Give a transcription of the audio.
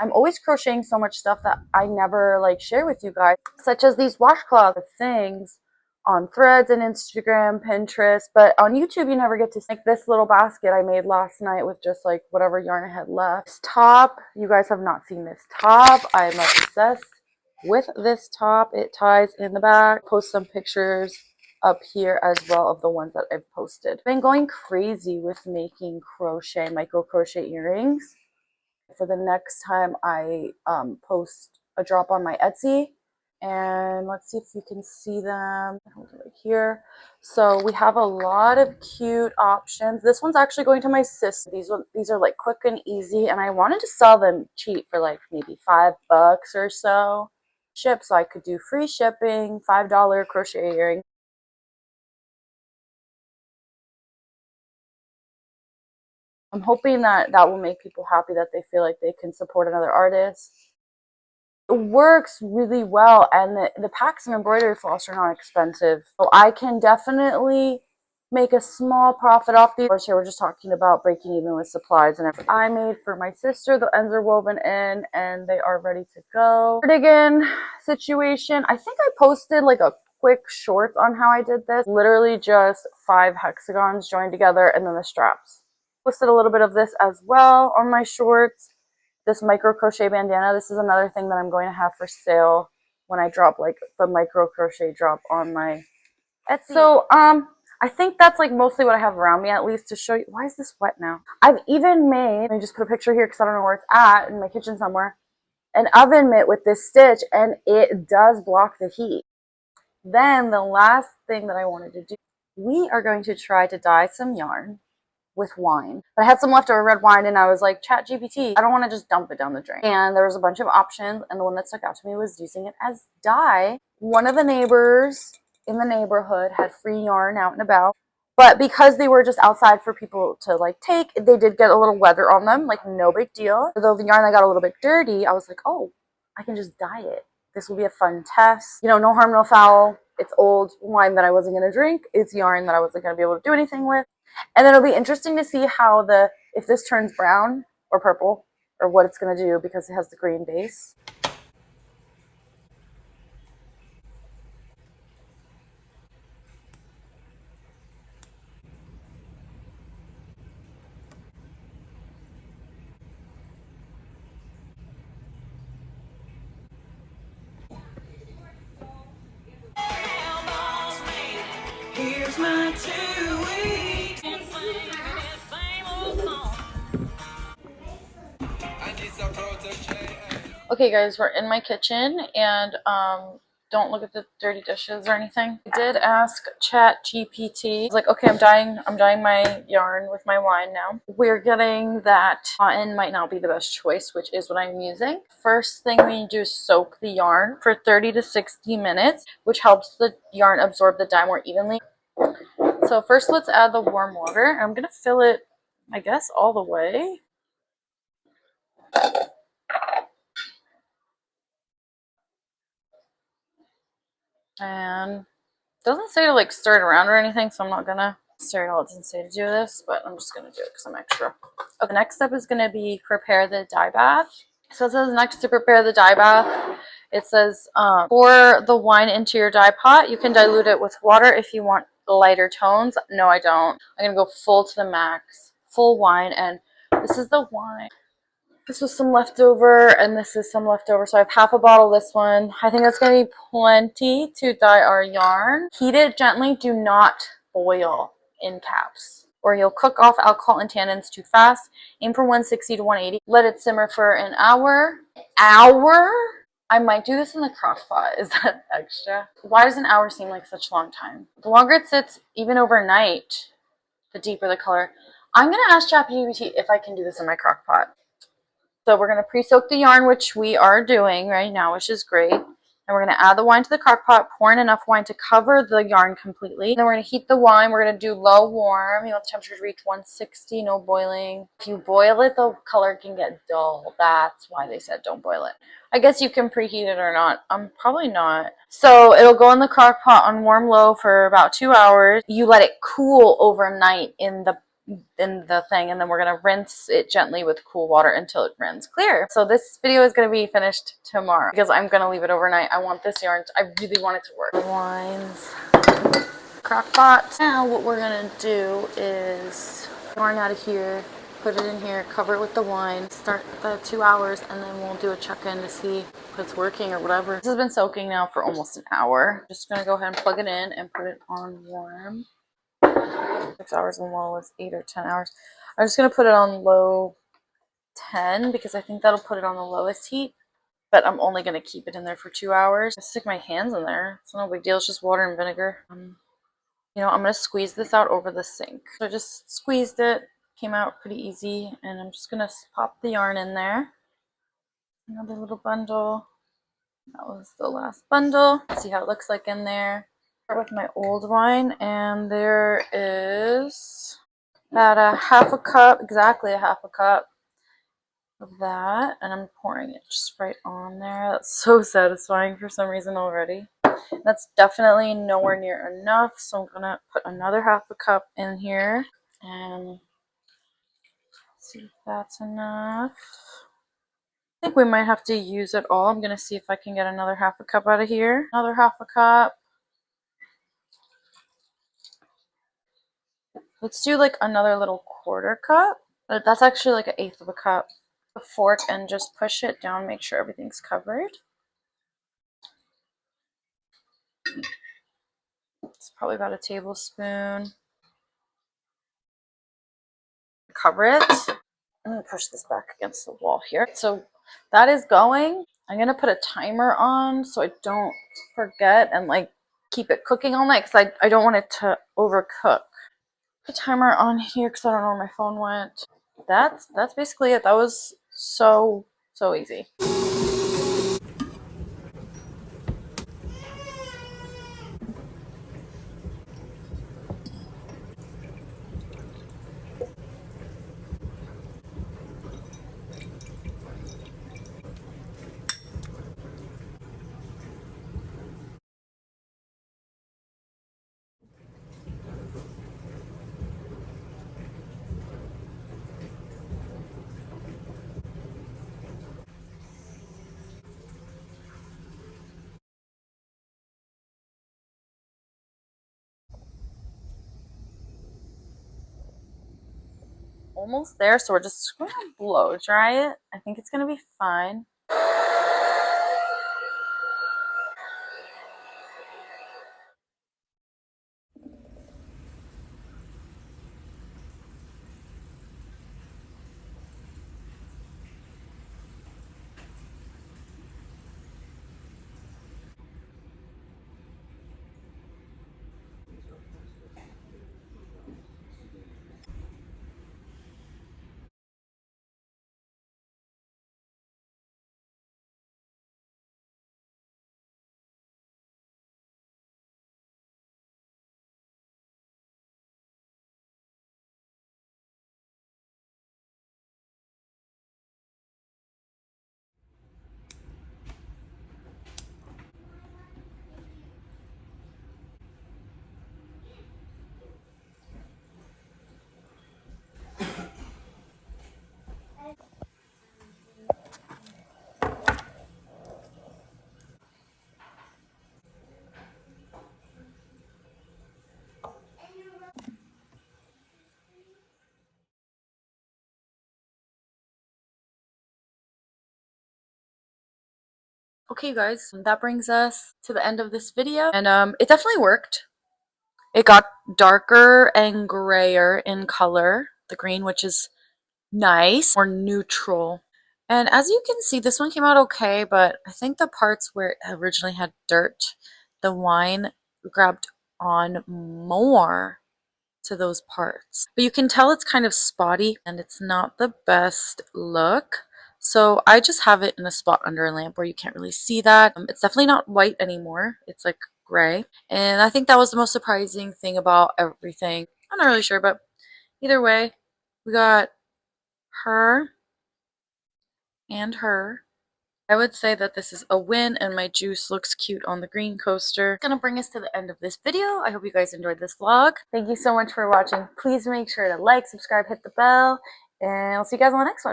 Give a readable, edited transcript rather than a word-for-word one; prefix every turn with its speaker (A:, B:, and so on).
A: I'm always crocheting so much stuff that I never like share with you guys, such as these washcloth things on Threads and Instagram, Pinterest, but on YouTube you never get to see. Like this little basket I made last night with just like whatever yarn I had left. This top, you guys have not seen this top. I'm obsessed with this top. It ties in the back. Post some pictures up here as well of the ones that I've posted. Been going crazy with making crochet, micro crochet earrings. For the next time I post a drop on my Etsy, and let's see if you can see them right here. So we have a lot of cute options. This one's actually going to my sister. These are like quick and easy, and I wanted to sell them cheap for like maybe $5 or so. So I could do free shipping, $5 crochet earring. I'm hoping that that will make people happy, that they feel like they can support another artist. It works really well, and the packs of embroidery floss are not expensive. So I can definitely make a small profit off these. Of course, here we're just talking about breaking even with supplies. And if I made for my sister, the ends are woven in and they are ready to go. Cardigan situation. I think I posted like a quick short on how I did this. Literally just 5 hexagons joined together and then the straps. Posted a little bit of this as well on my shorts. This micro crochet bandana, this is another thing that I'm going to have for sale when I drop like the micro crochet drop on my Etsy. So I think that's like mostly what I have around me, at least, to show you. Why is this wet now? I've even made, let me just put a picture here because I don't know where it's at, in my kitchen somewhere, an oven mitt with this stitch, and it does block the heat. Then the last thing that I wanted to do, we are going to try to dye some yarn with wine. But I had some leftover red wine, and I was like, ChatGPT, I don't want to just dump it down the drain. And there was a bunch of options, and the one that stuck out to me was using it as dye. One of the neighbors in the neighborhood had free yarn out and about, but because they were just outside for people to like take, they did get a little weather on them, like no big deal. Though the yarn that got a little bit dirty, I was like, oh, I can just dye it. This will be a fun test. You know, no harm, no foul. It's old wine that I wasn't going to drink. It's yarn that I wasn't going to be able to do anything with. And then it'll be interesting to see how if this turns brown or purple, or what it's going to do, because it has the green base. Here's my 2 weeks. Okay guys, we're in my kitchen, and don't look at the dirty dishes or anything. I did ask ChatGPT. I was like, okay, I'm dyeing my yarn with my wine now. We're getting that cotton might not be the best choice, which is what I'm using. First thing we need to do is soak the yarn for 30 to 60 minutes, which helps the yarn absorb the dye more evenly. So first let's add the warm water. I'm gonna fill it, I guess, all the way. And it doesn't say to like stir it around or anything, so I'm not gonna stir it all. It doesn't say to do this, but I'm just gonna do it because I'm extra. Okay, the next step is gonna be prepare the dye bath. So it says next to prepare the dye bath, it says pour the wine into your dye pot. You can dilute it with water if you want lighter tones. No, I don't. I'm gonna go full to the max, full wine, and this is the wine. This was some leftover, and this is some leftover. So I have half a bottle of this one. I think that's going to be plenty to dye our yarn. Heat it gently. Do not boil, in caps, or you'll cook off alcohol and tannins too fast. Aim for 160 to 180. Let it simmer for an hour. Hour? I might do this in the crock pot. Is that extra? Why does an hour seem like such a long time? The longer it sits, even overnight, the deeper the color. I'm going to ask ChatGPT if I can do this in my crock pot. So we're going to pre-soak the yarn, which we are doing right now, which is great. And we're going to add the wine to the crock pot, pour in enough wine to cover the yarn completely. Then we're going to heat the wine. We're going to do low warm. You want the temperature to reach 160, no boiling. If you boil it, the color can get dull. That's why they said don't boil it. I guess you can preheat it or not. Probably not. So it'll go in the crock pot on warm low for about 2 hours. You let it cool overnight in the in the thing, and then we're going to rinse it gently with cool water until it runs clear. So this video is going to be finished tomorrow because I'm going to leave it overnight. I want this yarn, I really want it to work. Lines, crock pot. Now what we're going to do is yarn out of here, put it in here, cover it with the wine, start the 2 hours, and then we'll do a check-in to see if it's working or whatever. This has been soaking now for almost an hour. Just going to go ahead and plug it in and put it on warm. 6 hours and low is 8 or 10 hours. I'm just going to put it on low 10 because I think that'll put it on the lowest heat, but I'm only going to keep it in there for 2 hours. I stick my hands in there. It's no big deal. It's just water and vinegar. You know, I'm going to squeeze this out over the sink. So I just squeezed it, came out pretty easy, and I'm just going to pop the yarn in there. Another little bundle. That was the last bundle. See how it looks like in there. Start with my old wine, and there is about a half a cup, exactly a half a cup of that, and I'm pouring it just right on there. That's so satisfying for some reason already. That's definitely nowhere near enough, so I'm gonna put another half a cup in here and see if that's enough. I think we might have to use it all. I'm gonna see if I can get another half a cup out of here. Another half a cup. Let's do like another little quarter cup. But that's actually like an eighth of a cup. A fork and just push it down, make sure everything's covered. It's probably about a tablespoon. Cover it. I'm going to push this back against the wall here. So that is going. I'm going to put a timer on so I don't forget and like keep it cooking all night because I don't want it to overcook. Put a timer on here because I don't know where my phone went. That's basically it. That was so easy. Almost there, so we're just going to blow dry it. I think it's going to be fine. Okay, guys, that brings us to the end of this video, and it definitely worked. It got darker and grayer in color, the green, which is nice, more neutral. And as you can see, this one came out okay, but I think the parts where it originally had dirt, the wine grabbed on more to those parts. But you can tell it's kind of spotty and it's not the best look. So I just have it in a spot under a lamp where you can't really see that. It's definitely not white anymore. It's like gray. And I think that was the most surprising thing about everything. I'm not really sure, but either way, we got her and her. I would say that this is a win, and my juice looks cute on the green coaster. It's gonna bring us to the end of this video. I hope you guys enjoyed this vlog. Thank you so much for watching. Please make sure to like, subscribe, hit the bell, and I'll see you guys on the next one.